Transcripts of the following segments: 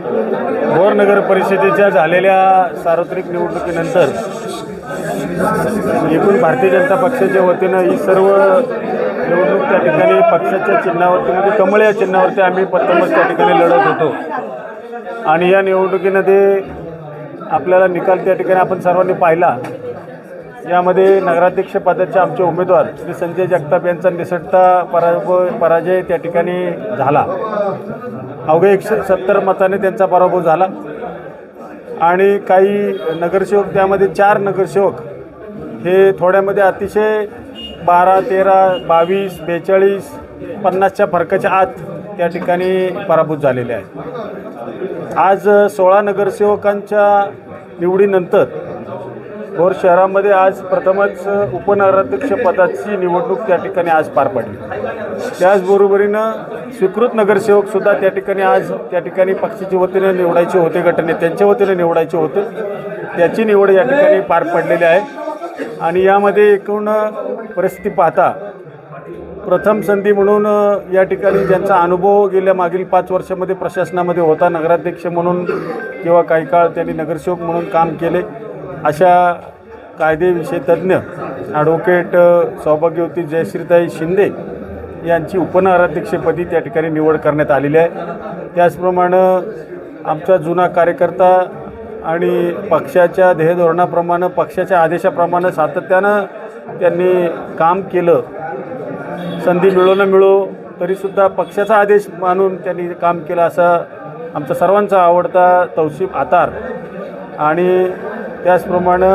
भोर नगर परिषदेच्या झालेल्या सार्वत्रिक निवडणुकीनंतर एकूण भारतीय जनता पक्षाच्या वतीनं ही सर्व निवडणूक त्या ठिकाणी पक्षाच्या चिन्हावरती म्हणजे कमळ या चिन्हावरती आम्ही प्रथमच त्या ठिकाणी लढत होतो आणि या निवडणुकीमध्ये आपल्याला निकाल त्या ठिकाणी आपण सर्वांनी पाहिला। यामध्ये नगराध्यक्ष पदाचे आमचे उमेदवार श्री संजय जगताप यांचा निसटता पराजय त्या ठिकाणी झाला। अवघ्या 170 मताने त्यांचा पराभव झाला आणि काही नगरसेवक त्यामध्ये 4 नगरसेवक हे थोड्यामध्ये अतिशय 12, 13, 22, 42, 50च्या फरकाच्या आत त्या ठिकाणी पराभूत झालेले आहेत। आज 16 नगरसेवकांच्या निवडीनंतर भोर शहरामध्ये आज प्रथमच उपनगराध्यक्ष पदाची निवडणूक त्या ठिकाणी आज पार पडली। त्याचबरोबरीनं स्वीकृत नगरसेवकसुद्धा त्या ठिकाणी आज त्या ठिकाणी पक्षाच्या वतीने निवडायचे होते, गटनेत्यांच्या वतीने निवडायचे होते, त्याची निवड या ठिकाणी पार पडलेली आहे। आणि यामध्ये एकूण परिस्थिती पाहता प्रथम संधी म्हणून या ठिकाणी ज्यांचा अनुभव गेल्या मागील 5 वर्षामध्ये प्रशासनामध्ये होता, नगराध्यक्ष म्हणून किंवा काही काळ त्यांनी नगरसेवक म्हणून काम केले, अशा कायदेविषयी तज्ज्ञ ॲडव्होकेट सौभाग्यवती जयश्रीताई शिंदे यांची उपनगराध्यक्षपदी त्या ठिकाणी निवड करण्यात आलेली आहे। त्याचप्रमाणे आमचा जुना कार्यकर्ता आणि पक्षाच्या ध्येयधोरणाप्रमाणे पक्षाच्या आदेशाप्रमाणे सातत्यानं त्यांनी काम केलं। संधी मिळो न मिळो तरीसुद्धा पक्षाचा आदेश मानून त्यांनी काम केलं असा आमचा सर्वांचा आवडता तौसिफ आतार आणि त्याचप्रमाणे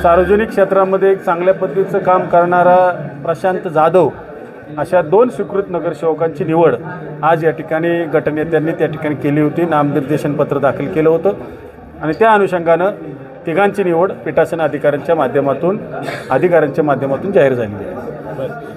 सार्वजनिक क्षेत्रामध्ये एक चांगल्या पद्धतीचं काम करणारा प्रशांत जाधव अशा 2 स्वीकृत नगरसेवकांची निवड आज या ठिकाणी गटनेत्यांनी त्या ठिकाणी केली होती। नामनिर्देशन पत्र दाखल केलं होतं आणि त्या अनुषंगानं तिघांची निवड पीठासन अधिकाऱ्यांच्या माध्यमातून जाहीर झालेली आहे।